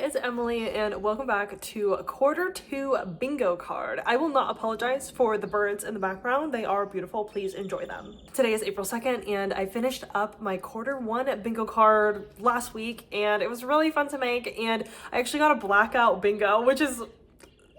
it's Emily and welcome back to quarter 2 bingo card. I will not apologize for the birds in the background. They are beautiful. Please enjoy them. Today is April 2nd and I finished up my quarter 1 bingo card last week and it was really fun to make, and I actually got a blackout bingo, which is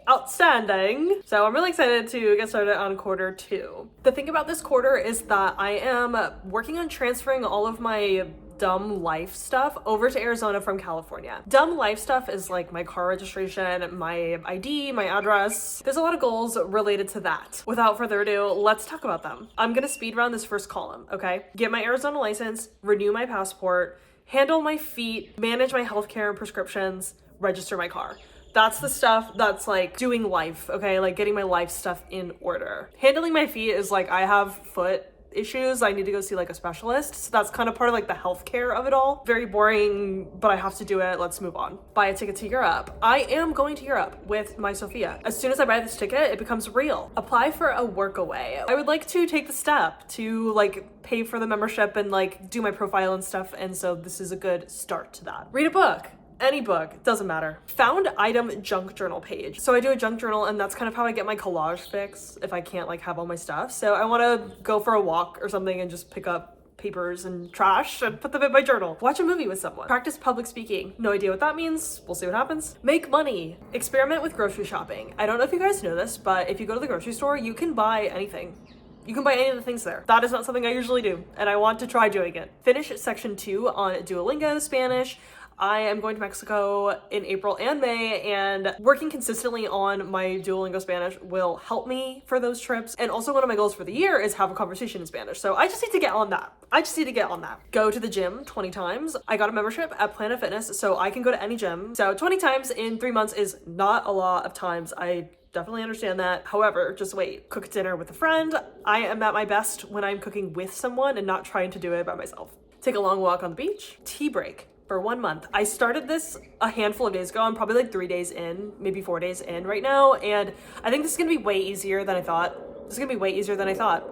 outstanding. So I'm really excited to get started on quarter 2. The thing about this quarter is that I am working on transferring all of my dumb life stuff over to Arizona from California. Dumb life stuff is like my car registration, my ID, my address. There's a lot of goals related to that. Without further ado, let's talk about them. I'm gonna speed run this first column, okay? Get my Arizona license, renew my passport, handle my feet, manage my healthcare and prescriptions, register my car. That's the stuff that's like doing life, okay? Like getting my life stuff in order. Handling my feet is like I have foot issues. I need to go see like a specialist. So that's kind of part of like the healthcare of it all. Very boring, but I have to do it. Let's move on. Buy a ticket to Europe. I am going to Europe with my Sophia. As soon as I buy this ticket, it becomes real. Apply for a workaway. I would like to take the step to like pay for the membership and like do my profile and stuff. And so this is a good start to that. Read a book. Any book, doesn't matter. Found item junk journal page. So I do a junk journal and that's kind of how I get my collage fix if I can't like have all my stuff. So I want to go for a walk or something and just pick up papers and trash and put them in my journal. Watch a movie with someone. Practice public speaking. No idea what that means. We'll see what happens. Make money. Experiment with grocery shopping. I don't know if you guys know this, but if you go to the grocery store, you can buy anything. You can buy any of the things there. That is not something I usually do, and I want to try doing it. Finish section 2 on Duolingo Spanish. I am going to Mexico in April and May, and working consistently on my Duolingo Spanish will help me for those trips. And also one of my goals for the year is have a conversation in Spanish. So I just need to get on that. Go to the gym 20 times. I got a membership at Planet Fitness, so I can go to any gym. So 20 times in 3 months is not a lot of times. I definitely understand that. However, just wait. Cook dinner with a friend. I am at my best when I'm cooking with someone and not trying to do it by myself. Take a long walk on the beach. Tea break. For 1 month. I started this a handful of days ago. I'm probably like 3 days in, maybe 4 days in right now. And I think this is gonna be way easier than I thought.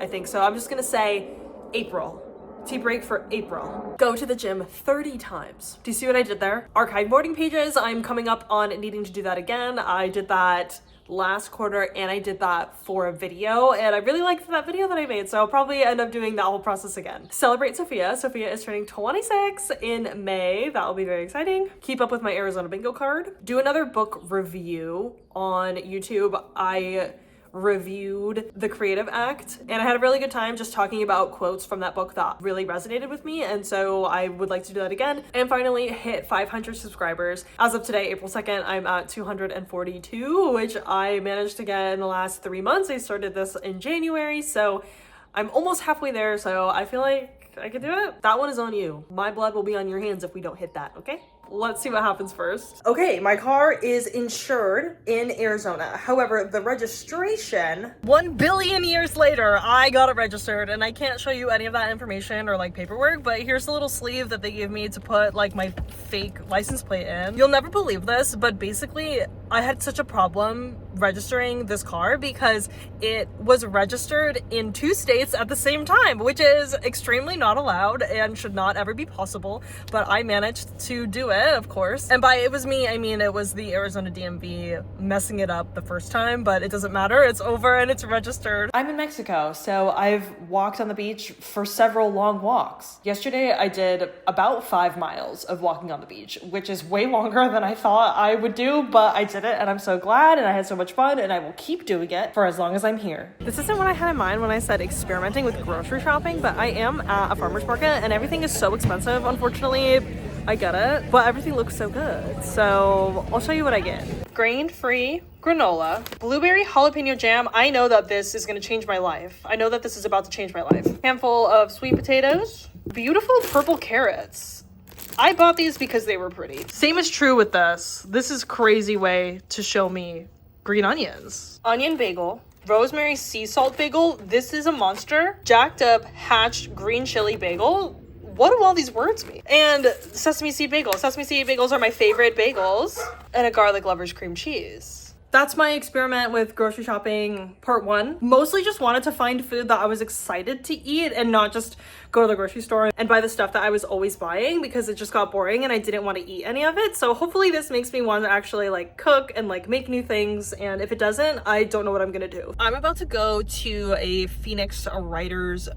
I think so. I'm just gonna say April. Tea break for April. Go to the gym 30 times. Do you see what I did there? Archive boarding pages. I'm coming up on needing to do that again. I did that last quarter and I did that for a video and I really liked that video that I made, so I'll probably end up doing that whole process again. Celebrate Sophia. Sophia is turning 26 in May. That will be very exciting. Keep up with my Arizona bingo card. Do another book review on YouTube. I reviewed The Creative Act and I had a really good time just talking about quotes from that book that really resonated with me, and so I would like to do that again. And finally, hit 500 subscribers. As of today, April 2nd, I'm at 242, which I managed to get in the last 3 months. I started this in January, so I'm almost halfway there, so I feel like I can do it. That one is on you. My blood will be on your hands if we don't hit that, okay? Let's see what happens first. Okay, my car is insured in Arizona. However, the registration, 1 billion years later, I got it registered, and I can't show you any of that information or like paperwork, but here's the little sleeve that they gave me to put like my fake license plate in. You'll never believe this, but basically I had such a problem registering this car because it was registered in 2 states at the same time, which is extremely not allowed and should not ever be possible, but I managed to do it, of course. And by it was me, I mean it was the Arizona DMV messing it up the first time, but it doesn't matter. It's over and it's registered. I'm in Mexico, so I've walked on the beach for several long walks. Yesterday, I did about 5 miles of walking on the beach, which is way longer than I thought I would do, but I did it and I'm so glad and I had so much fun and I will keep doing it for as long as I'm here. This isn't what I had in mind when I said experimenting with grocery shopping, but I am at a farmer's market and everything is so expensive, unfortunately. I get it, but everything looks so good. So I'll show you what I get. Grain-free granola, blueberry jalapeno jam. I know that this is gonna change my life. I know that this is about to change my life. Handful of sweet potatoes, beautiful purple carrots. I bought these because they were pretty. Same is true with this. This is crazy way to show me green onions. Onion bagel, rosemary sea salt bagel. This is a monster. Jacked up hatched green chili bagel. What do all these words mean? And sesame seed bagels. Sesame seed bagels are my favorite bagels. And a garlic lover's cream cheese. That's my experiment with grocery shopping part 1. Mostly just wanted to find food that I was excited to eat and not just go to the grocery store and buy the stuff that I was always buying because it just got boring and I didn't want to eat any of it. So hopefully this makes me want to actually like cook and like make new things, and if it doesn't, I don't know what I'm gonna do. I'm about to go to a Phoenix writers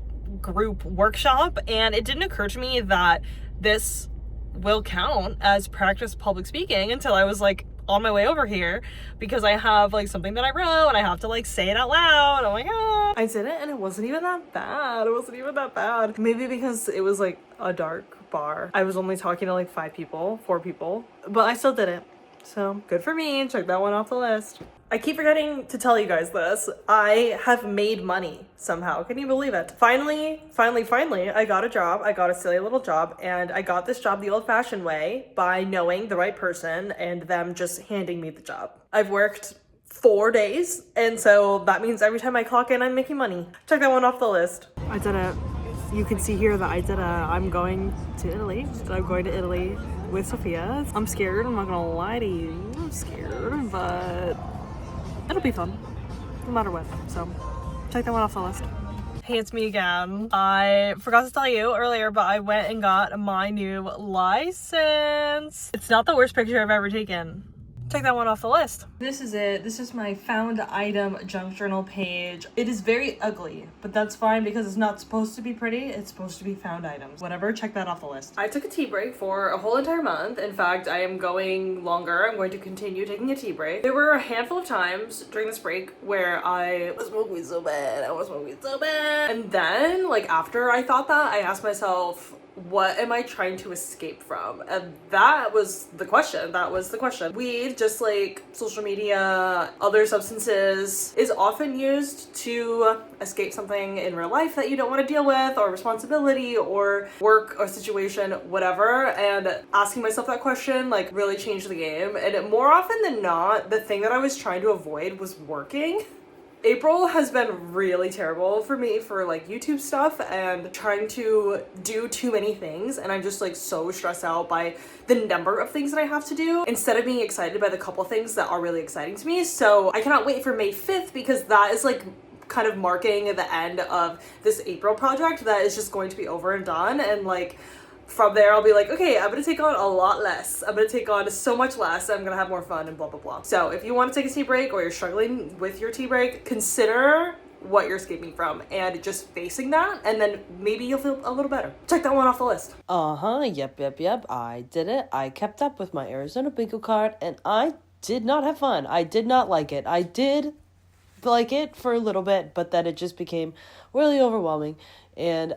group workshop, and it didn't occur to me that this will count as practice public speaking until I was like on my way over here, because I have like something that I wrote and I have to like say it out loud. Oh my god. I did it and it wasn't even that bad. It wasn't even that bad. Maybe because it was like a dark bar. I was only talking to like 4 people, but I still did it. So good for me. Check that one off the list. I keep forgetting to tell you guys this. I have made money somehow. Can you believe it? Finally, I got a job. I got a silly little job, and I got this job the old-fashioned way by knowing the right person and them just handing me the job. I've worked 4 days, and so that means every time I clock in, I'm making money. Check that one off the list. I did it. You can see here that I did I'm going to Italy. I'm going to Italy with Sophia. I'm scared. I'm not gonna lie to you. I'm scared, but it'll be fun, no matter what. So, check that one off the list. Hey, it's me again. I forgot to tell you earlier, but I went and got my new license. It's not the worst picture I've ever taken. Check that one off the list. This is it. This is my found item junk journal page. It is very ugly, but that's fine because it's not supposed to be pretty. It's supposed to be found items. Whatever, check that off the list. I took a tea break for a whole entire month. In fact, I am going longer. I'm going to continue taking a tea break. There were a handful of times during this break where I was smoking so bad. And then, like, after I thought that, I asked myself, what am I trying to escape from? And that was the question. Weed, just like social media, other substances, is often used to escape something in real life that you don't want to deal with, or responsibility, or work, or situation, whatever. And asking myself that question like really changed the game. And more often than not, the thing that I was trying to avoid was working. April has been really terrible for me for like YouTube stuff and trying to do too many things, and I'm just like so stressed out by the number of things that I have to do instead of being excited by the couple things that are really exciting to me. So I cannot wait for May 5th because that is like kind of marking the end of this April project that is just going to be over and done, and like from there, I'll be like, okay, I'm gonna take on a lot less. I'm gonna take on so much less. I'm gonna have more fun and blah, blah, blah. So if you want to take a tea break or you're struggling with your tea break, consider what you're escaping from and just facing that, and then maybe you'll feel a little better. Check that one off the list. Yep. I did it. I kept up with my Arizona bingo card, and I did not have fun. I did not like it. I did like it for a little bit, but then it just became really overwhelming, and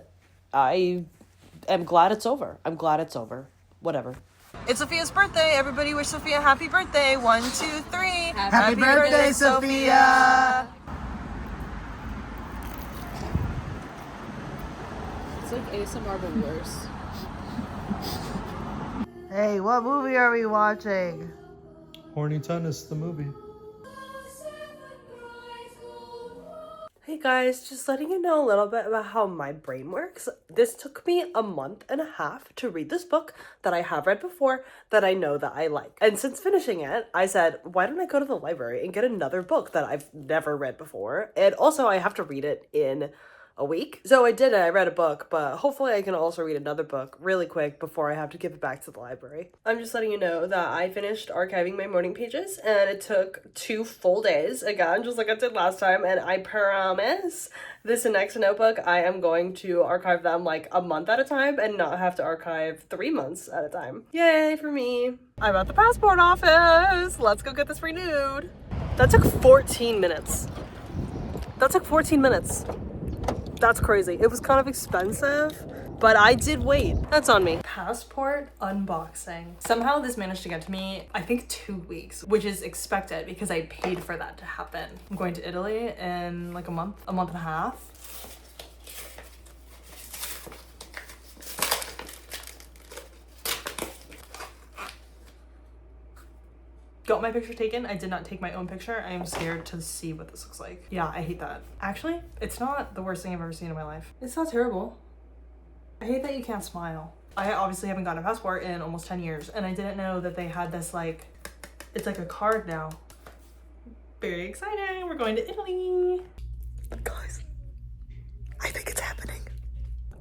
I'm glad it's over. Whatever. It's Sophia's birthday. Everybody wish Sophia happy birthday. 1, 2, 3. Happy birthday, Sophia! It's like ASMR but worse. Hey, what movie are we watching? Horny Tennis, the movie. Hey guys, just letting you know a little bit about how my brain works. This took me a month and a half to read this book that I have read before that I know that I like. And since finishing it, I said, why don't I go to the library and get another book that I've never read before? And also I have to read it in a week. So I did it. I read a book, but hopefully I can also read another book really quick before I have to give it back to the library. I'm just letting you know that I finished archiving my morning pages, and it took 2 full days, again, just like I did last time, and I promise this next notebook, I am going to archive them like a month at a time and not have to archive 3 months at a time. Yay for me. I'm at the passport office. Let's go get this renewed. That took 14 minutes. That's crazy. It was kind of expensive, but I did wait. That's on me. Passport unboxing. Somehow this managed to get to me, I think 2 weeks, which is expected because I paid for that to happen. I'm going to Italy in like a month and a half. Got my picture taken. I did not take my own picture. I am scared to see what this looks like. Yeah, I hate that. Actually, it's not the worst thing I've ever seen in my life. It's not terrible. I hate that you can't smile. I obviously haven't gotten a passport in almost 10 years, and I didn't know that they had this like, it's like a card now. Very exciting. We're going to Italy. Guys, I think it's happening.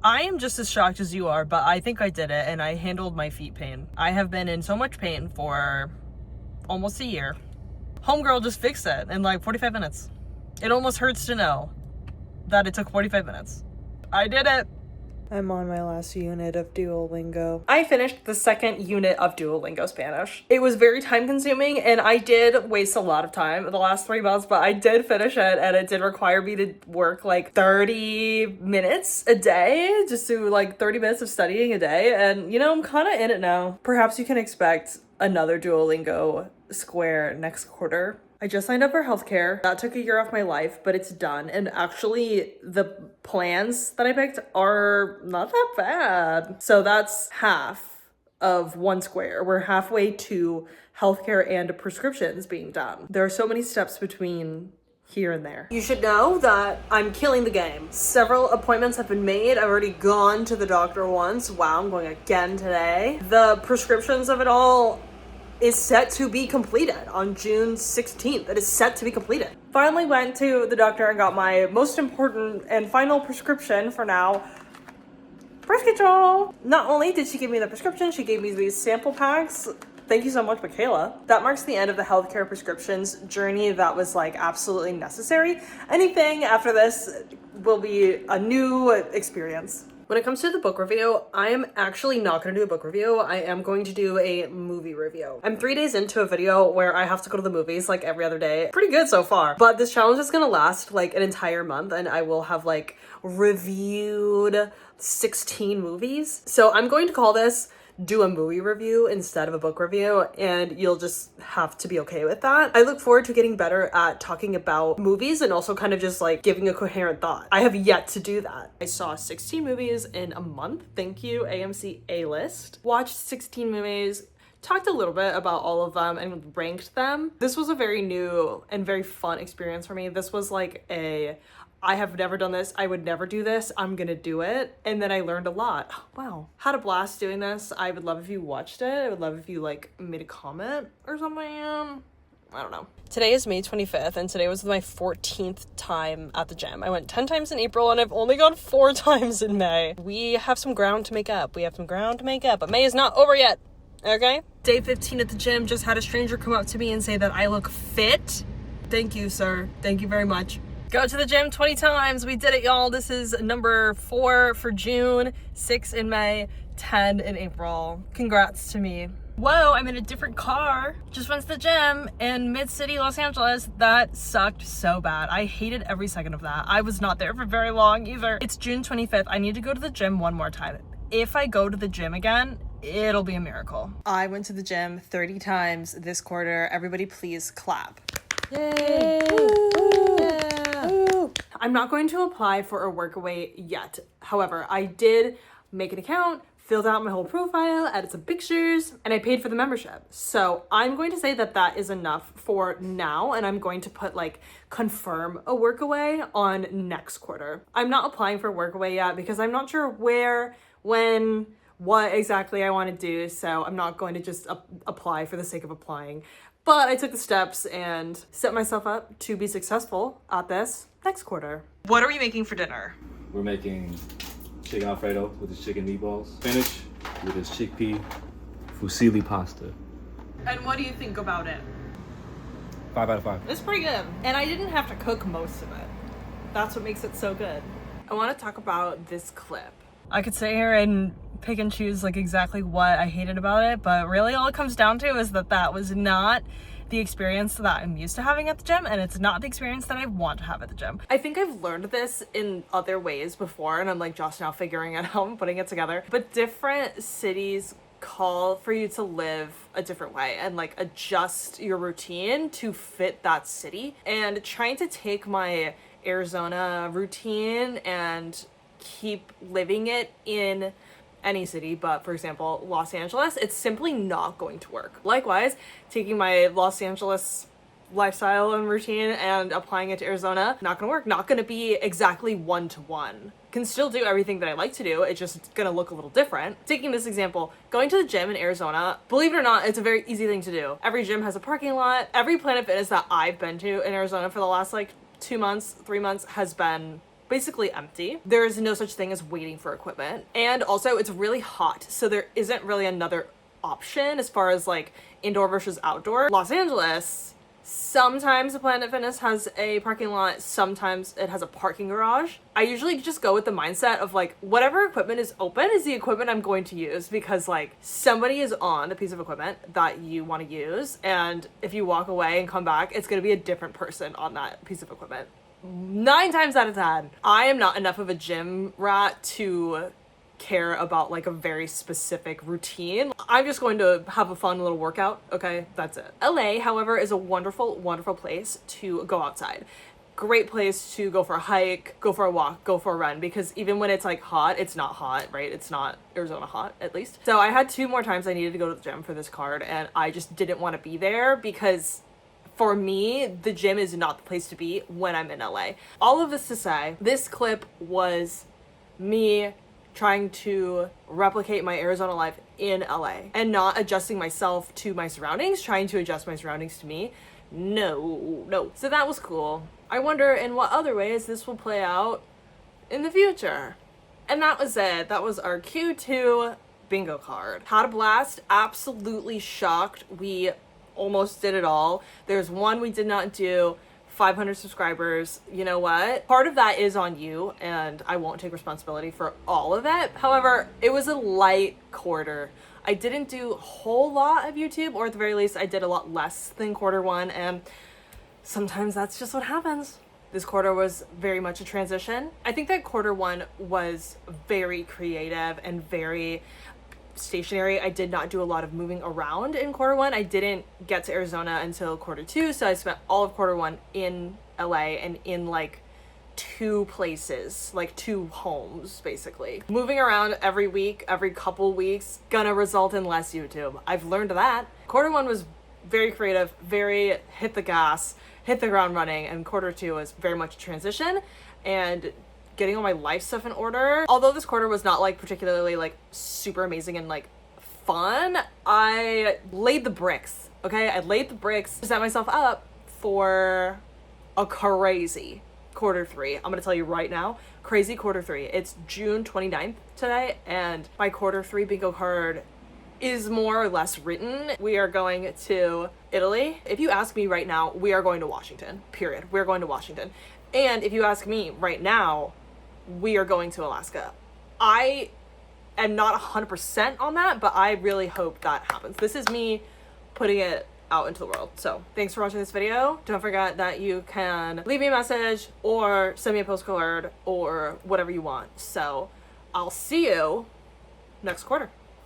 I am just as shocked as you are, but I think I did it and I handled my feet pain. I have been in so much pain for almost a year. Homegirl just fixed it in like 45 minutes. It almost hurts to know that it took 45 minutes. I did it. I'm on my last unit of Duolingo. I finished the second unit of Duolingo Spanish. It was very time consuming and I did waste a lot of time in the last 3 months, but I did finish it and it did require me to work like 30 minutes a day, just do like 30 minutes of studying a day. And you know, I'm kind of in it now. Perhaps you can expect another Duolingo Square next quarter. I just signed up for healthcare. That took a year off my life, but it's done. And actually, the plans that I picked are not that bad. So that's half of 1 square. We're halfway to healthcare and prescriptions being done. There are so many steps between here and there. You should know that I'm killing the game. Several appointments have been made. I've already gone to the doctor once. Wow, I'm going again today. The prescriptions of it all is set to be completed on June 16th. It is set to be completed. Finally went to the doctor and got my most important and final prescription for now, birth control. Not only did she give me the prescription, she gave me these sample packs. Thank you so much, Michaela. That marks the end of the healthcare prescriptions journey that was like absolutely necessary. Anything after this will be a new experience. When it comes to the book review, I am actually not going to do a book review. I am going to do a movie review. I'm 3 days into a video where I have to go to the movies like every other day. Pretty good so far. But this challenge is going to last like an entire month and I will have like reviewed 16 movies. So I'm going to call this do a movie review instead of a book review, and you'll just have to be okay with that. I look forward to getting better at talking about movies and also kind of just like giving a coherent thought. I have yet to do that. I saw 16 movies in a month. Thank you, AMC A-List. Watched 16 movies, talked a little bit about all of them and ranked them. This was a very new and very fun experience for me. This was like I have never done this. I would never do this. I'm gonna do it. And then I learned a lot. Wow. Had a blast doing this. I would love if you watched it. I would love if you like made a comment or something. I don't know. Today is May 25th and today was my 14th time at the gym. I went 10 times in April and I've only gone 4 times in May. We have some ground to make up. But May is not over yet. Okay? Day 15 at the gym, just had a stranger come up to me and say that I look fit. Thank you, sir. Thank you very much. Go to the gym 20 times. We did it, y'all. This is number 4 for June, 6 in May, 10 in April. Congrats to me. Whoa, I'm in a different car. Just went to the gym in mid-city Los Angeles. That sucked so bad. I hated every second of that. I was not there for very long either. It's June 25th. I need to go to the gym one more time. If I go to the gym again, it'll be a miracle. I went to the gym 30 times this quarter. Everybody please clap. Yay! I'm not going to apply for a workaway yet. However, I did make an account, filled out my whole profile, added some pictures, and I paid for the membership. So I'm going to say that that is enough for now, and I'm going to put like confirm a workaway on next quarter. I'm not applying for workaway yet because I'm not sure where, when, what exactly I want to do. So I'm not going to just apply for the sake of applying. But I took the steps and set myself up to be successful at this next quarter. What are we making for dinner? We're making chicken alfredo with his chicken meatballs, spinach with his chickpea fusilli pasta. And what do you think about it? 5 out of 5. It's pretty good. And I didn't have to cook most of it. That's what makes it so good. I want to talk about this clip. I could sit here and pick and choose like exactly what I hated about it, but really all it comes down to is that that was not the experience that I'm used to having at the gym, and it's not the experience that I want to have at the gym. I think I've learned this in other ways before, and I'm like just now figuring it out and putting it together, but different cities call for you to live a different way and like adjust your routine to fit that city. And trying to take my Arizona routine and keep living it in any city, but for example Los Angeles, it's simply not going to work. Likewise, taking my Los Angeles lifestyle and routine and applying it to Arizona, not gonna work. Not gonna be exactly one-to-one. Can still do everything that I like to do, it's just gonna look a little different. Taking this example, going to the gym in Arizona, believe it or not, it's a very easy thing to do. Every gym has a parking lot. Every Planet Fitness that I've been to in Arizona for the last like 2 months, 3 months has been basically empty. There is no such thing as waiting for equipment. And also it's really hot, so there isn't really another option as far as like indoor versus outdoor. Los Angeles, sometimes the Planet Fitness has a parking lot, sometimes it has a parking garage. I usually just go with the mindset of like, whatever equipment is open is the equipment I'm going to use, because like somebody is on the piece of equipment that you want to use, and if you walk away and come back, it's going to be a different person on that piece of equipment. 9 times out of 10. I am not enough of a gym rat to care about like a very specific routine. I'm just going to have a fun little workout. Okay, that's it. LA, however, is a wonderful, wonderful place to go outside. Great place to go for a hike, go for a walk, go for a run, because even when it's like hot, it's not hot, right? It's not Arizona hot, at least. So I had 2 more times I needed to go to the gym for this card, and I just didn't want to be there because for me, the gym is not the place to be when I'm in LA. All of this to say, this clip was me trying to replicate my Arizona life in LA and not adjusting myself to my surroundings, trying to adjust my surroundings to me. No. So that was cool. I wonder in what other ways this will play out in the future. And that was it. That was our Q2 bingo card. Had a blast. Absolutely shocked. We almost did it all. There's one we did not do. 500 subscribers. You know what? Part of that is on you, and I won't take responsibility for all of it. However, it was a light quarter. I didn't do a whole lot of YouTube, or at the very least, I did a lot less than quarter 1, and sometimes that's just what happens. This quarter was very much a transition. I think that quarter 1 was very creative and very stationary. I did not do a lot of moving around in quarter 1. I didn't get to Arizona until quarter 2, so I spent all of quarter 1 in LA and in like 2 places, like 2 homes basically. Moving around every week, every couple weeks, gonna result in less YouTube. I've learned that. Quarter 1 was very creative, very hit the gas, hit the ground running, and quarter 2 was very much a transition and getting all my life stuff in order. Although this quarter was not like particularly like super amazing and like fun, I laid the bricks, okay? I laid the bricks to set myself up for a crazy quarter 3. I'm gonna tell you right now, crazy quarter 3. It's June 29th today, and my quarter 3 bingo card is more or less written. We are going to Italy. If you ask me right now, we are going to Washington, period. We're going to Washington. And if you ask me right now, we are going to Alaska. I am not 100% on that, but I really hope that happens. This is me putting it out into the world. So thanks for watching this video. Don't forget that you can leave me a message or send me a postcard or whatever you want. So I'll see you next quarter.